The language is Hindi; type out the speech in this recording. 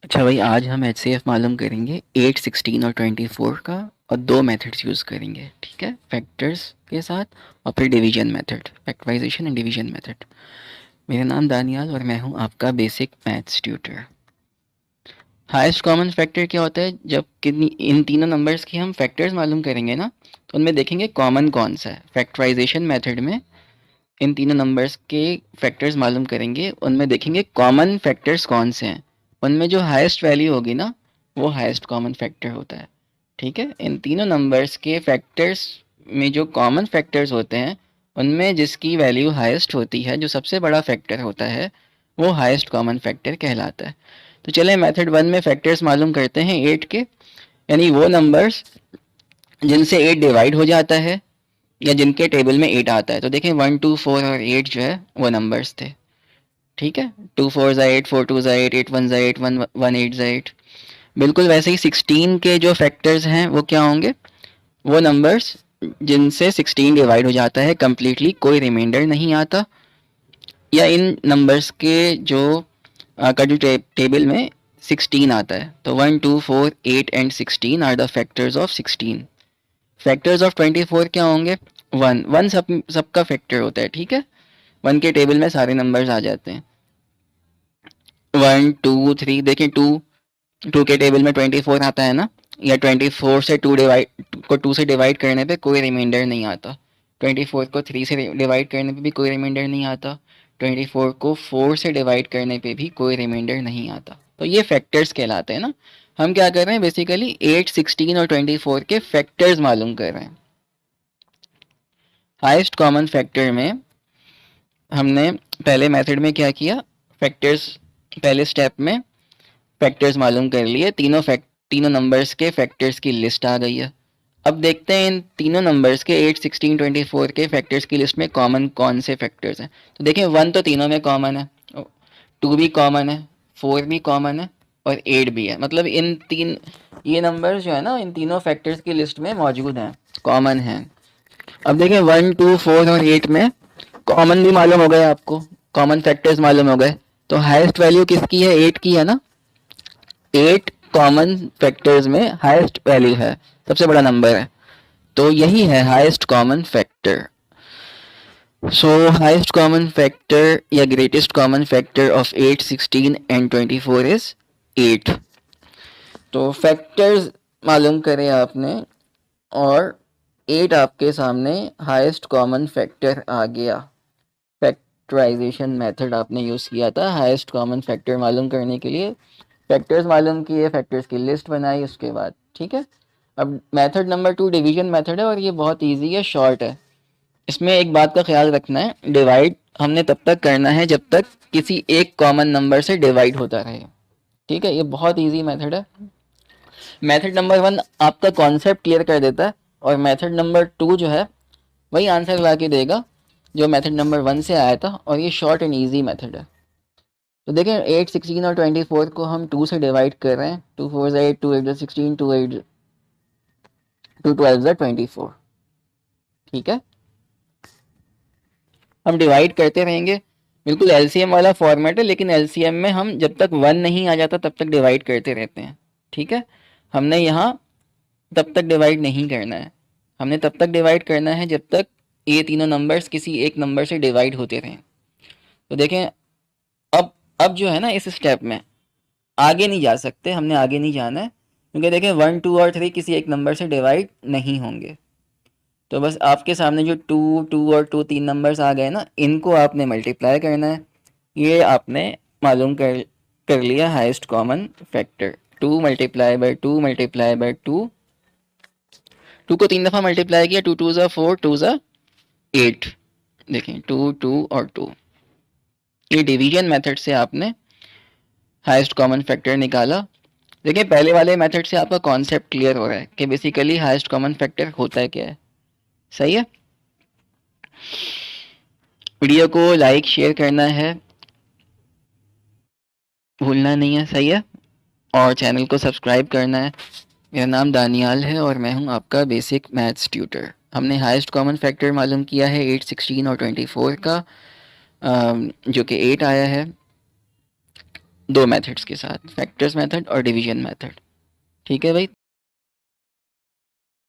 अच्छा भाई, आज हम एचसीएफ मालूम करेंगे 8, 16 और 24 का, और दो मेथड्स यूज़ करेंगे, ठीक है, फैक्टर्स के साथ, और फिर division method, factorization and division method. मेरा नाम दानियाल और मैं हूं आपका basic maths tutor. Highest common factor क्या होता है? जब कितनी इन तीनों नंबर्स की हम फैक्टर्स मालूम करेंगे ना, तो उनमें देखेंगे कॉमन कौन सा है। फैक्टराइजेशन मेथड में इन तीनों नंबर्स के फैक्टर्स मालूम करेंगे, उनमें देखेंगे कॉमन फैक्टर्स कौन से हैं। उनमें जो हाईएस्ट वैल्यू होगी ना, वो हाईएस्ट कॉमन फैक्टर होता है। ठीक है, इन तीनों नंबर्स के फैक्टर्स में जो कॉमन फैक्टर्स होते हैं, उनमें जिसकी वैल्यू हाईएस्ट होती है, जो सबसे बड़ा फैक्टर होता है, वो हाईएस्ट कॉमन फैक्टर कहलाता है। तो चले मेथड 1 में फैक्टर्स मालूम करते हैं 8 के, यानी वो नंबर्स जिनसे 8 डिवाइड हो जाता है या जिनके टेबल में 8 आता है। तो देखें 1, 2, 4 और 8 जो है वो नंबर्स थे। ठीक है, 2 4 ज़ा 8, 4 2 ज़ा 8, 8 1 ज़ा 8, 1 1 8 ज़ा 8। बिल्कुल वैसे ही 16 के जो फैक्टर्स हैं वो क्या होंगे? वो नंबर्स जिनसे 16 डिवाइड हो जाता है कम्प्लीटली, कोई रिमाइंडर नहीं आता, या इन नंबर्स के जो का जो टेबल में 16 आता है। तो 1, 2, 4, 8 and 16 are the factors of 16। Factors of 24 क्या होंगे? 1 1 सबका फैक्टर होता है। ठीक है, 1 के टेबल में सारे नंबर्स आ जाते हैं। 1 2 3, देखिए 2 के टेबल में 24 आता है ना, या 24 से 2 से डिवाइड करने पे कोई रिमाइंडर नहीं आता। 24 को 3 से डिवाइड करने पे भी कोई रिमाइंडर नहीं आता। 24 को 4 से डिवाइड करने पे भी कोई रिमाइंडर नहीं आता। तो ये फैक्टर्स कहलाते हैं ना। हम क्या कर रहे हैं? बेसिकली 8, 16 और 24 के फैक्टर्स मालूम कर रहे हैं। हाईएस्ट कॉमन फैक्टर में हमने पहले मेथड में क्या किया? फैक्टर्स, पहले स्टेप में फैक्टर्स मालूम कर लिए। तीनों नंबर्स के फैक्टर्स की लिस्ट आ गई है। अब देखते हैं इन तीनों नंबर्स के 8, 16, 24 के फैक्टर्स की लिस्ट में कॉमन कौन से फैक्टर्स हैं। तो देखिए 1 तो तीनों में कॉमन है, 2 भी कॉमन है, 4 भी कॉमन है, और 8 भी है। मतलब इन तीन ये नंबर्स जो है ना, इन तीनों फैक्टर्स की लिस्ट में मौजूद हैं, कॉमन हैं। अब देखिए 1, 2, 4 और 8 में कॉमन भी मालूम हो गए आपको, कॉमन फैक्टर्स मालूम हो गए। तो हाईएस्ट वैल्यू किसकी है? 8 की है ना। 8 कॉमन फैक्टर्स में हाईएस्ट वैल्यू है, सबसे बड़ा नंबर है, तो यही है highest common factor. So highest common factor या greatest common factor of 8, 16 and 24 is 8। तो फैक्टर्स मालूम करें आपने, और 8 आपके सामने हाईएस्ट कॉमन फैक्टर आ गया। फैक्टराइजेशन मेथड आपने यूज़ किया था हाईएस्ट कॉमन फैक्टर मालूम करने के लिए। फैक्टर्स मालूम किए, फैक्टर्स की लिस्ट बनाई उसके बाद। ठीक है, अब मेथड नंबर 2 डिवीजन मेथड है, और ये बहुत इजी है, शॉर्ट है। इसमें एक बात का ख्याल रखना है, डिवाइड हमने तब तक करना है जब तक किसी एक कॉमन नंबर से डिवाइड होता रहे। ठीक है, ये बहुत इजी मेथड है। मेथड नंबर 1 आपका कॉन्सेप्ट क्लियर कर देता है, और मेथड नंबर 2 जो है वही आंसर ला के देगा जो मेथड नंबर 1 से आया था, और ये शॉर्ट एंड ईजी मेथड है। तो देखें 8, 16 और 24 को हम 2 से डिवाइड कर रहे हैं। 2 4 8, 2 8 16, 2 8 2 12 24। ठीक है, हम डिवाइड करते रहेंगे, बिल्कुल एलसीएम वाला फॉर्मेट है, लेकिन एलसीएम में हम जब तक 1 नहीं आ जाता तब तक डिवाइड करते रहते हैं। ठीक है, हमने यहाँ तब तक डिवाइड नहीं करना है, हमने तब तक डिवाइड करना है जब तक ये तीनों नंबर्स किसी एक नंबर से डिवाइड होते रहें। तो देखें अब जो है ना, इस स्टेप में आगे नहीं जा सकते, हमने आगे नहीं जाना है, क्योंकि देखें 1, 2 और 3 किसी एक नंबर से डिवाइड नहीं होंगे। तो बस आपके सामने जो 2, 2 और 2 तीन नंबर्स आ गए ना, इनको आपने मल्टीप्लाई करना है। ये आपने मालूम कर लिया highest common factor. 2 multiply by 2 multiply by 2, 2 को 3 दफ़ा मल्टीप्लाई किया, 2 2 ज़ा 4, 2 ज़ा 8। देखें 2 2 और 2, ये डिवीजन मेथड से आपने हाईएस्ट कॉमन फैक्टर निकाला। देखिए पहले वाले मेथड से आपका कॉन्सेप्ट क्लियर हो रहा है कि बेसिकली हाईएस्ट कॉमन फैक्टर होता है क्या है। सही है, वीडियो को लाइक शेयर करना है, भूलना नहीं है। सही है, और चैनल को सब्सक्राइब करना है। मेरा नाम दानियाल है और मैं हूं आपका बेसिक मैथ्स ट्यूटर। हमने हाईएस्ट कॉमन फैक्टर मालूम किया है 8, 16 और 24 का, जो कि 8 आया है। दो मेथड्स के साथ, फैक्टर्स मेथड और डिवीजन मेथड। ठीक है भाई,